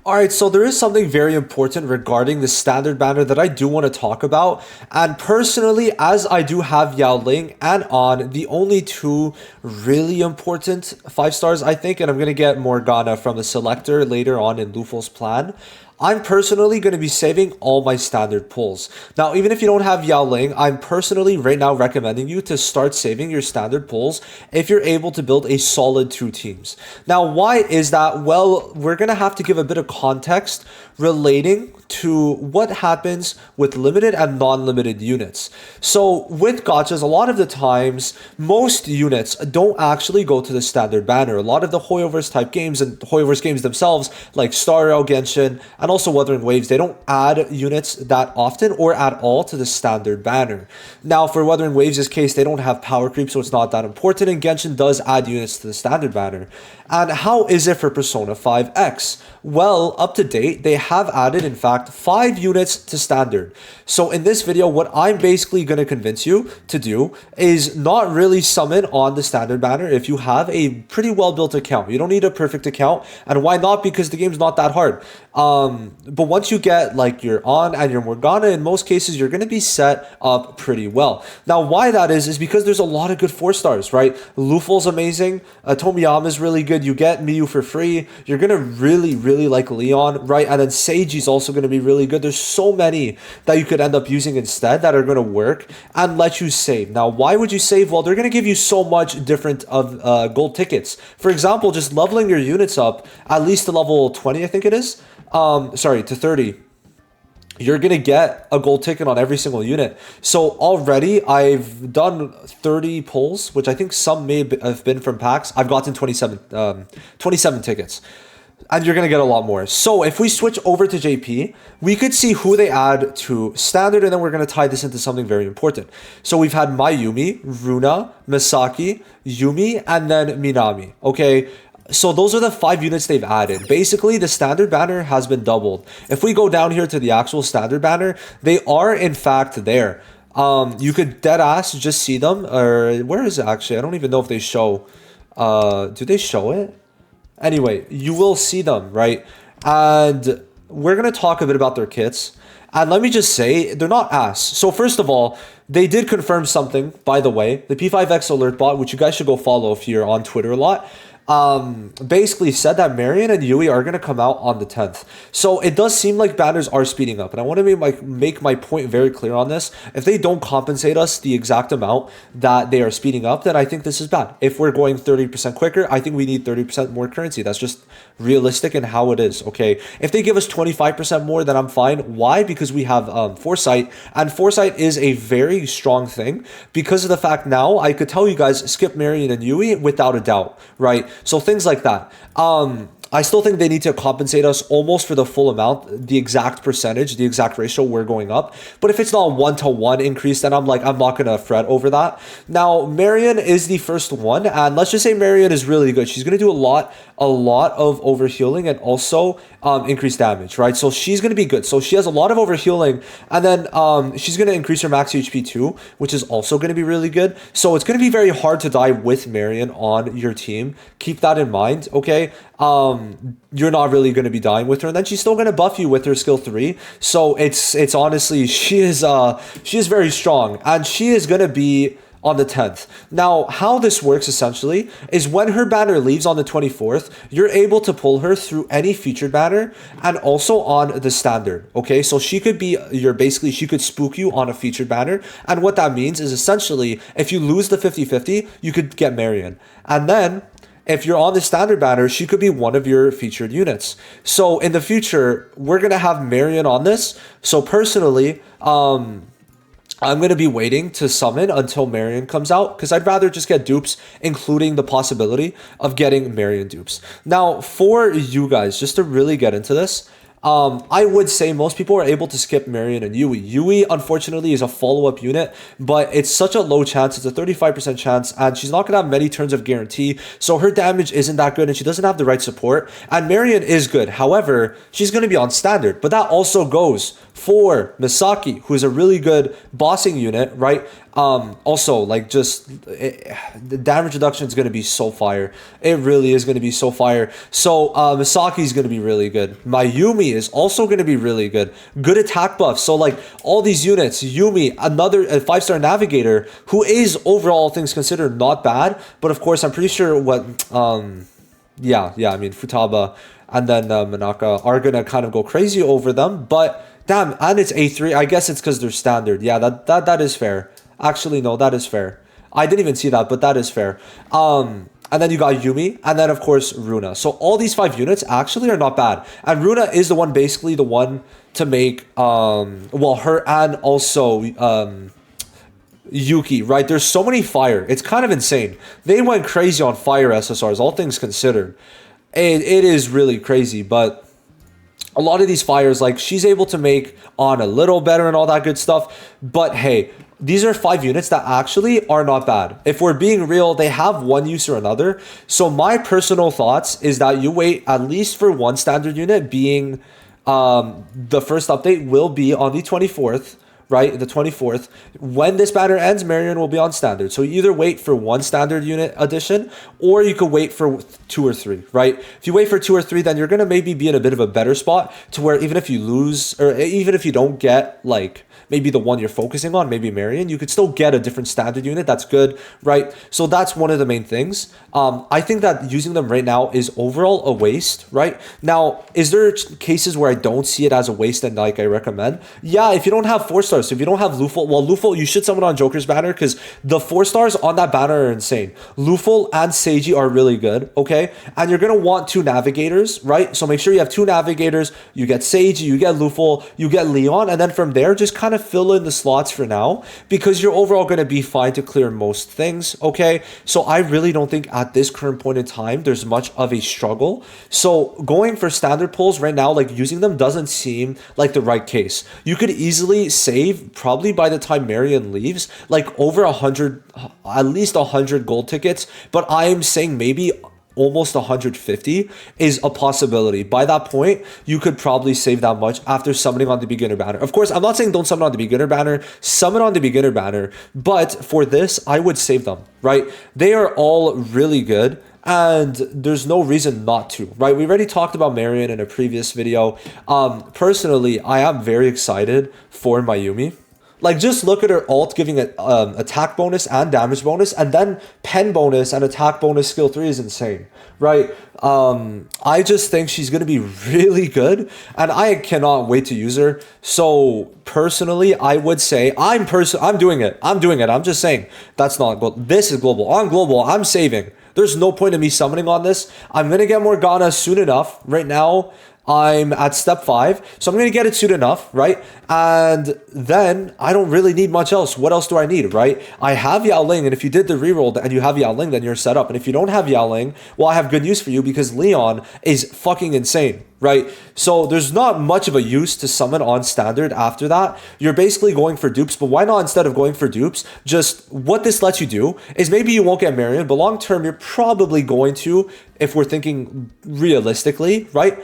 All right, so there is something very important regarding the standard banner that I do want to talk about. And personally, as I do have Yao Ling and On, the only two really important 5 stars, I think, and I'm going to get Morgana from the selector later on in Luful's plan. I'm personally going to be saving all my standard pulls. Now, even if you don't have Yao Ling, I'm personally right now recommending you to start saving your standard pulls if you're able to build a solid 2 teams. Now, why is that? Well, we're going to have to give a bit of context relating to what happens with limited and non-limited units. So with gachas, a lot of the times, most units don't actually go to the standard banner. A lot of the Hoyoverse type games and Hoyoverse games themselves, like Star Rail, Genshin, and also Wuthering Waves, they don't add units that often or at all to the standard banner. Now, for Wuthering Waves' case, they don't have power creep, so it's not that important, and Genshin does add units to the standard banner. And how is it for Persona 5X? Well, up to date, they have added, in fact, 5 units to standard. So in this video, what I'm basically going to convince you to do is not really summon on the standard banner if you have a pretty well-built account. You don't need a perfect account. And why not? Because the game's not that hard. But once you get like your On and your Morgana, in most cases, you're going to be set up pretty well. Now, why that is because there's a lot of good 4-stars, right? Luful's amazing. Tomiyama's really good. You get Miyu for free. You're going to really like Leon, right? And then Seiji's also going to be really good. There's so many that you could end up using instead that are going to work and let you save. Now, why would you save? Well, they're going to give you so much different of gold tickets. For example, just leveling your units up at least to level 20, I think it is. To 30. You're going to get a gold ticket on every single unit. So already I've done 30 pulls, which I think some may have been from packs. I've gotten 27 tickets. And you're going to get a lot more. So if we switch over to JP, we could see who they add to standard, and then we're going to tie this into something very important. So we've had Mayumi, Runa, Misaki, Yumi, and then Minami. Okay. So those are the 5 units they've added. Basically, the standard banner has been doubled. If we go down here to the actual standard banner, they are in fact there. You could dead ass just see them. Or where is it actually? I don't even know if they show. Do they show it? Anyway, you will see them, right? And we're going to talk a bit about their kits. And let me just say, they're not ass. So first of all, they did confirm something, by the way. The P5X alert bot, which you guys should go follow if you're on Twitter a lot, basically said that Marion and Yui are going to come out on the 10th. So it does seem like banners are speeding up. And I want to make my point very clear on this. If they don't compensate us the exact amount that they are speeding up, then I think this is bad. If we're going 30% quicker, I think we need 30% more currency. That's just realistic and how it is, okay? If they give us 25% more, then I'm fine. Why? Because we have Foresight. And Foresight is a very strong thing because of the fact now I could tell you guys skip Marion and Yui without a doubt, right? So things like that. I still think they need to compensate us almost for the full amount, the exact percentage, the exact ratio we're going up. But if it's not a 1-to-1 increase, then I'm not going to fret over that. Now, Marion is the first one, and let's just say Marion is really good. She's going to do a lot of overhealing and also increased damage, right? So she's going to be good. So she has a lot of overhealing, and then she's going to increase her max HP too, which is also going to be really good. So it's going to be very hard to die with Marion on your team. Keep that in mind, okay? You're not really going to be dying with her, and then she's still going to buff you with her skill 3. So it's honestly, she is very strong, and she is going to be on the 10th. Now, how this works essentially is when her banner leaves on the 24th, you're able to pull her through any featured banner and also on the standard. Okay, so she could be she could spook you on a featured banner. And what that means is essentially if you lose the 50-50, you could get Marion. And then if you're on the standard banner, she could be one of your featured units. So in the future, we're going to have Marion on this. So personally, I'm going to be waiting to summon until Marion comes out because I'd rather just get dupes, including the possibility of getting Marion dupes. Now, for you guys, just to really get into this, I would say most people are able to skip Marion and Yui. Yui, unfortunately, is a follow-up unit, but it's such a low chance. It's a 35% chance, and she's not going to have many turns of guarantee, so her damage isn't that good, and she doesn't have the right support. And Marion is good. However, she's going to be on standard, but that also goes for Misaki, who is a really good bossing unit, right? Also, like, the damage reduction is going to be so fire. It really is going to be so fire. So Misaki is going to be really good. Mayumi is also going to be really good. Good attack buff. So like all these units, Yumi, another 5-star navigator who is overall things considered not bad. But of course, I'm pretty sure what yeah, I mean Futaba and then Manaka are gonna kind of go crazy over them. But damn, and it's A3. I guess it's because they're standard. Yeah, that is fair. Actually, no, that is fair. I didn't even see that, but that is fair. And then you got Yumi, and then of course Runa. So all these 5 units actually are not bad. And Runa is the one, basically the one to make well, her and also Yuki, right? There's so many fire. It's kind of insane. They went crazy on fire SSRs, all things considered. It is really crazy, but a lot of these fires, like, she's able to make on a little better and all that good stuff. But hey, these are 5 units that actually are not bad. If we're being real, they have one use or another. So my personal thoughts is that you wait at least for one standard unit, being the first update will be on the 24th. Right, the 24th. When this banner ends, Marion will be on standard. So you either wait for one standard unit addition, or you could wait for 2 or 3, right? If you wait for 2 or 3, then you're going to maybe be in a bit of a better spot to where even if you lose, or even if you don't get, like, maybe the one you're focusing on, maybe Marion, you could still get a different standard unit. That's good, right? So that's one of the main things. I think that using them right now is overall a waste, right? Now, is there cases where I don't see it as a waste and like I recommend? Yeah, if you don't have 4 stars, so if you don't have Luful, well, Luful, you should summon on Joker's banner because the 4 stars on that banner are insane. Luful and Seiji are really good, okay? And you're going to want 2 navigators, right? So make sure you have 2 navigators. You get Seiji, you get Luful, you get Leon, and then from there, just kind of fill in the slots for now because you're overall going to be fine to clear most things, okay? So I really don't think at this current point in time there's much of a struggle. So going for standard pulls right now, like using them doesn't seem like the right case. You could easily save probably by the time Marion leaves like over 100, at least 100 gold tickets, but I am saying maybe almost 150 is a possibility. By that point, you could probably save that much after summoning on the beginner banner. Of course, I'm not saying don't summon on the beginner banner, summon on the beginner banner, but for this, I would save them, right? They are all really good, and there's no reason not to, right? We already talked about Marion in a previous video. Personally, I am very excited for Mayumi. Like, just look at her ult giving an attack bonus and damage bonus, and then pen bonus and attack bonus skill 3 is insane, right? I just think she's going to be really good, and I cannot wait to use her. So, personally, I would say, I'm doing it. I'm just saying, that's not global. This is global. On global, I'm saving. There's no point in me summoning on this. I'm going to get Morgana soon enough. Right now, I'm at step 5, so I'm going to get it soon enough, right? And then I don't really need much else. What else do I need, right? I have Yao Ling, and if you did the reroll and you have Yao Ling, then you're set up. And if you don't have Yao Ling, well, I have good news for you because Leon is fucking insane, right? So there's not much of a use to summon on standard after that. You're basically going for dupes, but why not, instead of going for dupes, just what this lets you do is maybe you won't get Marion, but long term, you're probably going to, if we're thinking realistically, right?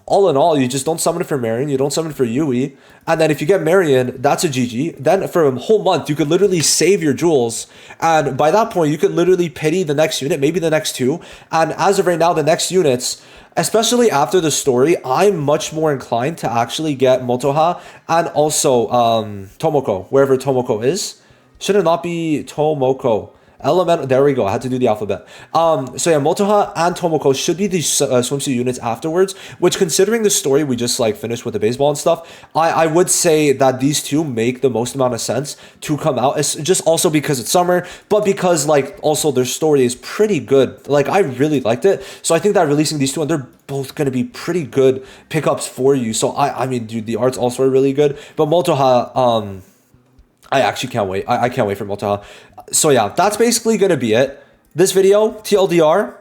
All in all, you just don't summon it for Marion, you don't summon it for Yui, and then if you get Marion, that's a GG. Then for a whole month, you could literally save your jewels, and by that point, you could literally pity the next unit, maybe the next 2, and as of right now, the next units, especially after the story, I'm much more inclined to actually get Motoha and also Tomoko, wherever Tomoko is. Should it not be Tomoko? Elemental, there we go. I had to do the alphabet. So yeah, Motoha and Tomoko should be these swimsuit units afterwards, which, considering the story we just like finished with the baseball and stuff, I would say that these 2 make the most amount of sense to come out. It's just also because it's summer, but because like also their story is pretty good. Like, I really liked it. So I think that releasing these 2, and they're both going to be pretty good pickups for you. So I mean, dude, the art's also really good, but Motoha, I actually can't wait. I can't wait for Motoha. So yeah, that's basically going to be it. This video, TLDR,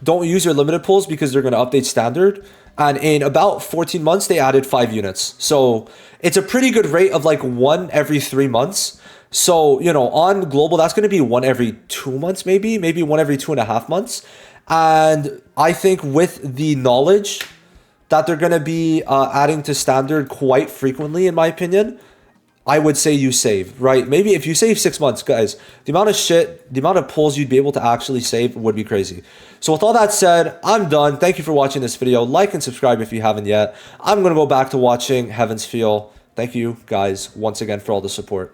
don't use your limited pulls because they're going to update standard. And in about 14 months, they added 5 units. So it's a pretty good rate of like 1 every 3 months. So, you know, on global, that's going to be 1 every 2 months, maybe 1 every 2.5 months. And I think with the knowledge that they're going to be adding to standard quite frequently, in my opinion, I would say you save, right? Maybe if you save 6 months, guys, the amount of shit, the amount of pulls you'd be able to actually save would be crazy. So with all that said, I'm done. Thank you for watching this video. Like and subscribe if you haven't yet. I'm going to go back to watching Heaven's Feel. Thank you guys once again for all the support.